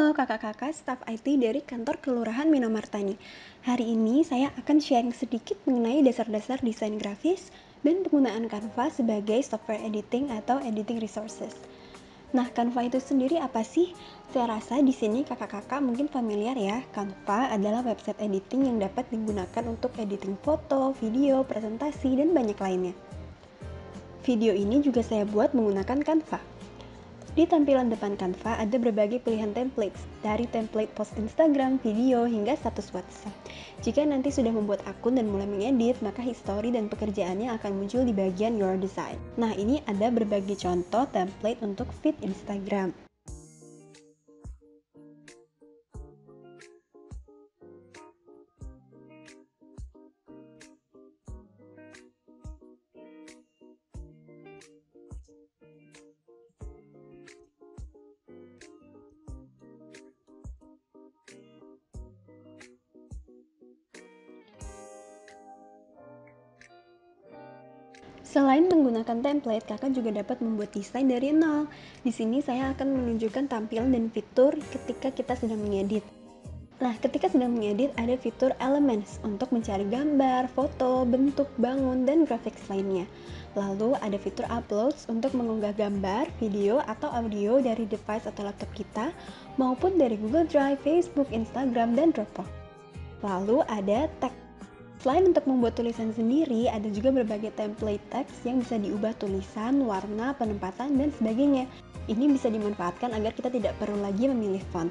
Halo kakak-kakak staf IT dari kantor Kelurahan Minomartani. Hari ini saya akan sharing sedikit mengenai dasar-dasar desain grafis dan penggunaan Canva sebagai software editing atau editing resources. Nah, Canva itu sendiri apa sih? Saya rasa di sini kakak-kakak mungkin familiar ya. Canva adalah website editing yang dapat digunakan untuk editing foto, video, presentasi, dan banyak lainnya. Video ini juga saya buat menggunakan Canva. Di tampilan depan Canva ada berbagai pilihan templates, dari template post Instagram, video, hingga status WhatsApp. Jika nanti sudah membuat akun dan mulai mengedit, maka history dan pekerjaannya akan muncul di bagian Your Design. Nah, ini ada berbagai contoh template untuk feed Instagram. Selain menggunakan template, kakak juga dapat membuat desain dari nol. Di sini saya akan menunjukkan tampilan dan fitur ketika kita sedang mengedit. Nah, ketika sedang mengedit, ada fitur Elements untuk mencari gambar, foto, bentuk, bangun, dan grafik lainnya. Lalu, ada fitur Uploads untuk mengunggah gambar, video, atau audio dari device atau laptop kita, maupun dari Google Drive, Facebook, Instagram, dan Dropbox. Lalu, ada tag. Selain untuk membuat tulisan sendiri, ada juga berbagai template teks yang bisa diubah tulisan, warna, penempatan, dan sebagainya. Ini bisa dimanfaatkan agar kita tidak perlu lagi memilih font.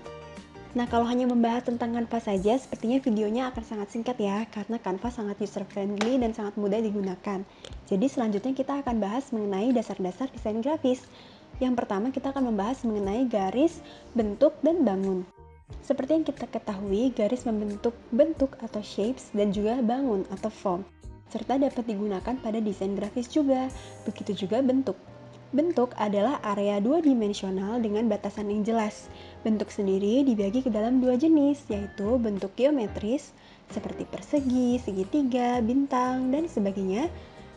Nah, kalau hanya membahas tentang Canva saja, sepertinya videonya akan sangat singkat ya, karena Canva sangat user-friendly dan sangat mudah digunakan. Jadi selanjutnya kita akan bahas mengenai dasar-dasar desain grafis. Yang pertama kita akan membahas mengenai garis, bentuk, dan bangun. Seperti yang kita ketahui, garis membentuk bentuk atau shapes dan juga bangun atau form, serta dapat digunakan pada desain grafis juga. Begitu juga bentuk. Bentuk adalah area dua dimensional dengan batasan yang jelas. Bentuk sendiri dibagi ke dalam dua jenis, yaitu bentuk geometris, seperti persegi, segitiga, bintang, dan sebagainya,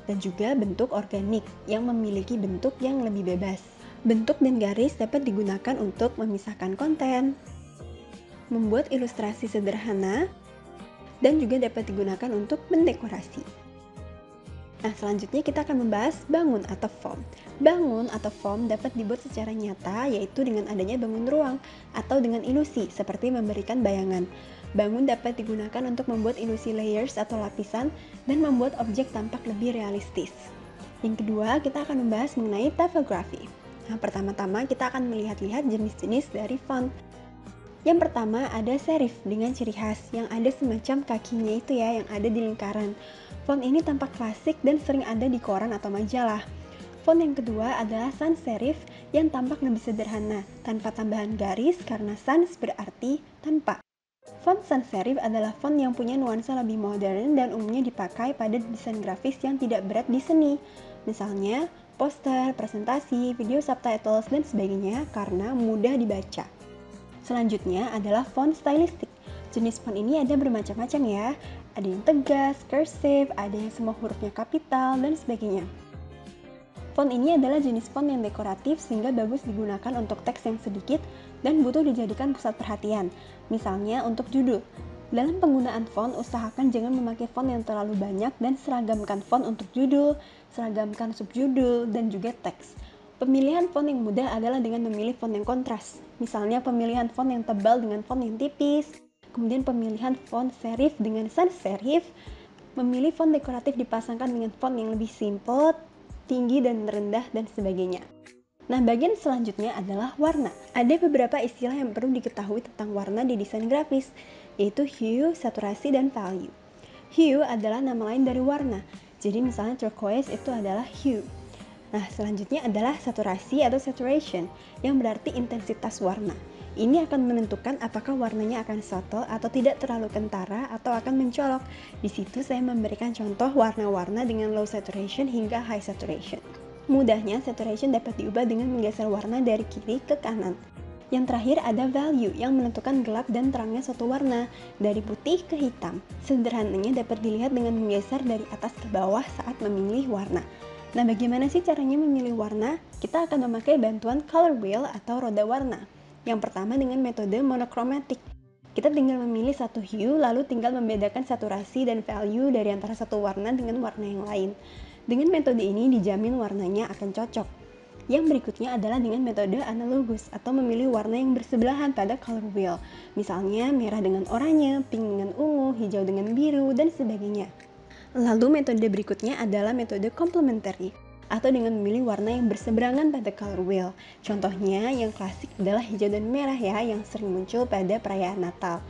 dan juga bentuk organik yang memiliki bentuk yang lebih bebas. Bentuk dan garis dapat digunakan untuk memisahkan konten, membuat ilustrasi sederhana, dan juga dapat digunakan untuk mendekorasi. Nah, selanjutnya kita akan membahas bangun atau form. Bangun atau form dapat dibuat secara nyata, yaitu dengan adanya bangun ruang atau dengan ilusi, seperti memberikan bayangan. Bangun dapat digunakan untuk membuat ilusi layers atau lapisan dan membuat objek tampak lebih realistis. Yang kedua, kita akan membahas mengenai typography. Nah, pertama-tama kita akan melihat-lihat jenis-jenis dari font. Yang pertama ada serif dengan ciri khas yang ada semacam kakinya itu ya, yang ada di lingkaran. Font ini tampak klasik dan sering ada di koran atau majalah. Font yang kedua adalah sans serif yang tampak lebih sederhana, tanpa tambahan garis karena sans berarti tanpa. Font sans serif adalah font yang punya nuansa lebih modern dan umumnya dipakai pada desain grafis yang tidak berat di seni. Misalnya, poster, presentasi, video subtitles, dan sebagainya karena mudah dibaca. Selanjutnya adalah font stylistik. Jenis font ini ada bermacam-macam ya. Ada yang tegas, cursive, ada yang semua hurufnya kapital, dan sebagainya. Font ini adalah jenis font yang dekoratif sehingga bagus digunakan untuk teks yang sedikit dan butuh dijadikan pusat perhatian. Misalnya untuk judul. Dalam penggunaan font, usahakan jangan memakai font yang terlalu banyak dan seragamkan font untuk judul, seragamkan subjudul, dan juga teks. Pemilihan font yang mudah adalah dengan memilih font yang kontras. Misalnya pemilihan font yang tebal dengan font yang tipis, kemudian pemilihan font serif dengan sans serif, memilih font dekoratif dipasangkan dengan font yang lebih simple, tinggi dan rendah, dan sebagainya. Nah, bagian selanjutnya adalah warna. Ada beberapa istilah yang perlu diketahui tentang warna di desain grafis, yaitu hue, saturasi, dan value. Hue adalah nama lain dari warna. Jadi misalnya turquoise itu adalah hue. Nah, selanjutnya adalah saturasi atau saturation, yang berarti intensitas warna. Ini akan menentukan apakah warnanya akan subtle atau tidak terlalu kentara atau akan mencolok. Di situ saya memberikan contoh warna-warna dengan low saturation hingga high saturation. Mudahnya, saturation dapat diubah dengan menggeser warna dari kiri ke kanan. Yang terakhir ada value yang menentukan gelap dan terangnya suatu warna, dari putih ke hitam. Sederhananya dapat dilihat dengan menggeser dari atas ke bawah saat memilih warna. Nah, bagaimana sih caranya memilih warna? Kita akan memakai bantuan color wheel atau roda warna. Yang pertama dengan metode monochromatic. Kita tinggal memilih satu hue, lalu tinggal membedakan saturasi dan value dari antara satu warna dengan warna yang lain. Dengan metode ini dijamin warnanya akan cocok. Yang berikutnya adalah dengan metode analogus atau memilih warna yang bersebelahan pada color wheel. Misalnya merah dengan oranye, pink dengan ungu, hijau dengan biru, dan sebagainya. Lalu metode berikutnya adalah metode complementary atau dengan memilih warna yang berseberangan pada color wheel. Contohnya yang klasik adalah hijau dan merah ya, yang sering muncul pada perayaan Natal.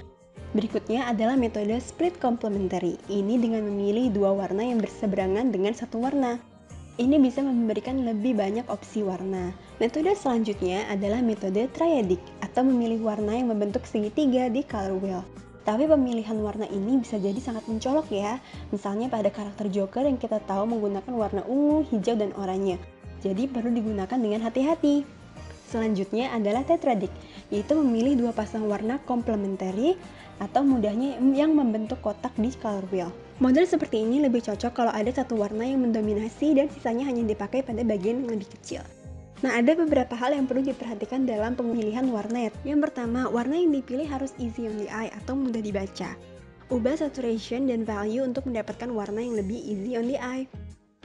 Berikutnya adalah metode split complementary. Ini dengan memilih dua warna yang berseberangan dengan satu warna. Ini bisa memberikan lebih banyak opsi warna. Metode selanjutnya adalah metode triadic atau memilih warna yang membentuk segitiga di color wheel. Tapi pemilihan warna ini bisa jadi sangat mencolok ya. Misalnya pada karakter Joker yang kita tahu menggunakan warna ungu, hijau, dan oranye. Jadi perlu digunakan dengan hati-hati. Selanjutnya adalah tetradic, yaitu memilih dua pasang warna komplementari atau mudahnya yang membentuk kotak di color wheel. Model seperti ini lebih cocok kalau ada satu warna yang mendominasi dan sisanya hanya dipakai pada bagian yang lebih kecil. Nah, ada beberapa hal yang perlu diperhatikan dalam pemilihan warnet. Yang pertama, warna yang dipilih harus easy on the eye atau mudah dibaca. Ubah saturation dan value untuk mendapatkan warna yang lebih easy on the eye.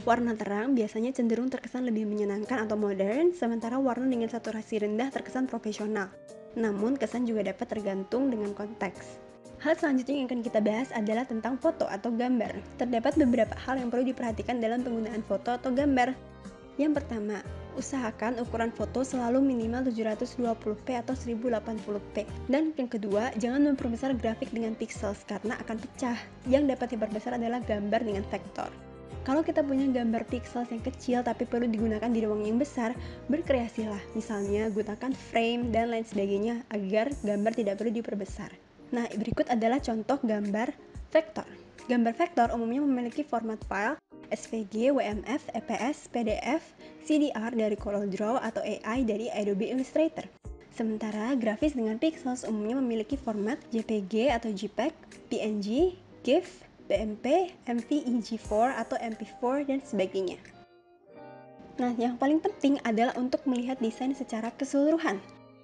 Warna terang biasanya cenderung terkesan lebih menyenangkan atau modern, sementara warna dengan saturasi rendah terkesan profesional. Namun, kesan juga dapat tergantung dengan konteks. Hal selanjutnya yang akan kita bahas adalah tentang foto atau gambar. Terdapat beberapa hal yang perlu diperhatikan dalam penggunaan foto atau gambar. Yang pertama, usahakan ukuran foto selalu minimal 720p atau 1080p. Dan yang kedua, jangan memperbesar grafik dengan pixels karena akan pecah. Yang dapat diperbesar adalah gambar dengan vektor. Kalau kita punya gambar pixels yang kecil tapi perlu digunakan di ruang yang besar, berkreasilah. Misalnya, gunakan frame dan lain sebagainya agar gambar tidak perlu diperbesar. Nah, berikut adalah contoh gambar vektor. Gambar vektor umumnya memiliki format file SVG, WMF, EPS, PDF, CDR dari CorelDRAW atau AI dari Adobe Illustrator. Sementara grafis dengan pixels umumnya memiliki format JPG atau JPEG, PNG, GIF, BMP, MVEG4 atau MP4 dan sebagainya. Nah, yang paling penting adalah untuk melihat desain secara keseluruhan.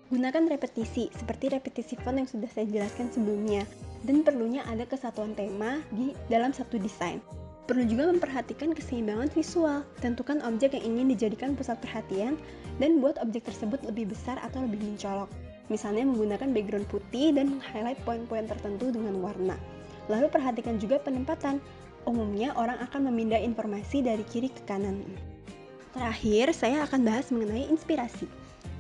Gunakan repetisi, seperti repetisi font yang sudah saya jelaskan sebelumnya, dan perlunya ada kesatuan tema di dalam satu desain. Perlu juga memperhatikan keseimbangan visual, tentukan objek yang ingin dijadikan pusat perhatian, dan buat objek tersebut lebih besar atau lebih mencolok. Misalnya menggunakan background putih dan meng-highlight poin-poin tertentu dengan warna. Lalu perhatikan juga penempatan, umumnya orang akan memindah informasi dari kiri ke kanan. Terakhir, saya akan bahas mengenai inspirasi.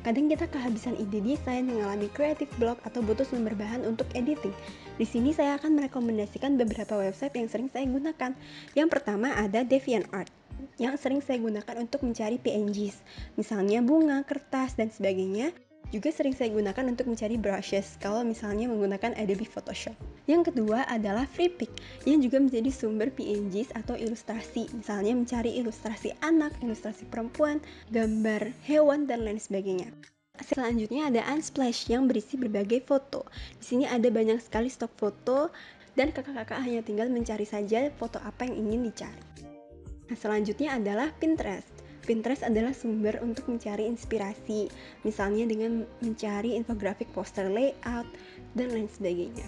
Kadang kita kehabisan ide desain, mengalami creative block, atau butuh sumber bahan untuk editing. Di sini saya akan merekomendasikan beberapa website yang sering saya gunakan. Yang pertama ada DeviantArt, yang sering saya gunakan untuk mencari PNGs, misalnya bunga, kertas, dan sebagainya. Juga sering saya gunakan untuk mencari brushes, kalau misalnya menggunakan Adobe Photoshop. Yang kedua adalah Freepik, yang juga menjadi sumber PNGs atau ilustrasi, misalnya mencari ilustrasi anak, ilustrasi perempuan, gambar hewan, dan lain sebagainya. Selanjutnya ada Unsplash yang berisi berbagai foto. Di sini ada banyak sekali stok foto, dan kakak-kakak hanya tinggal mencari saja foto apa yang ingin dicari. Nah, selanjutnya adalah Pinterest. Pinterest adalah sumber untuk mencari inspirasi, misalnya dengan mencari infografik, poster layout, dan lain sebagainya.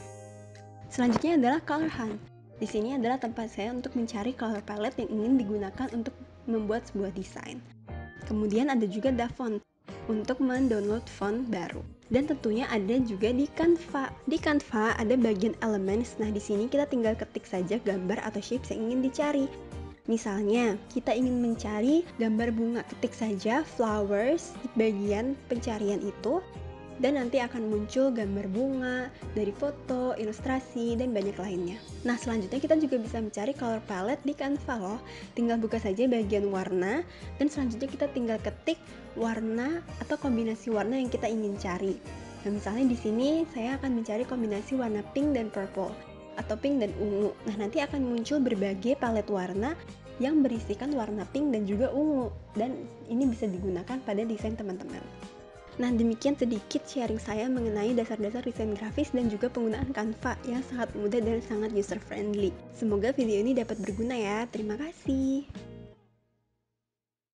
Selanjutnya adalah Color Hunt. Di sini adalah tempat saya untuk mencari color palette yang ingin digunakan untuk membuat sebuah desain. Kemudian ada juga DaFont untuk mendownload font baru. Dan tentunya ada juga di Canva. Di Canva ada bagian elements. Nah, di sini kita tinggal ketik saja gambar atau shapes yang ingin dicari. Misalnya, kita ingin mencari gambar bunga, ketik saja flowers di bagian pencarian itu, dan nanti akan muncul gambar bunga dari foto, ilustrasi, dan banyak lainnya. Nah, selanjutnya kita juga bisa mencari color palette di Canva loh. Tinggal buka saja bagian warna, dan selanjutnya kita tinggal ketik warna atau kombinasi warna yang kita ingin cari. Nah, misalnya di sini saya akan mencari kombinasi warna pink dan purple, atau pink dan ungu. Nah, nanti akan muncul berbagai palet warna yang berisikan warna pink dan juga ungu, dan ini bisa digunakan pada desain teman-teman. Nah, demikian sedikit sharing saya mengenai dasar-dasar desain grafis dan juga penggunaan Canva yang sangat mudah dan sangat user friendly. Semoga video ini dapat berguna ya. Terima kasih.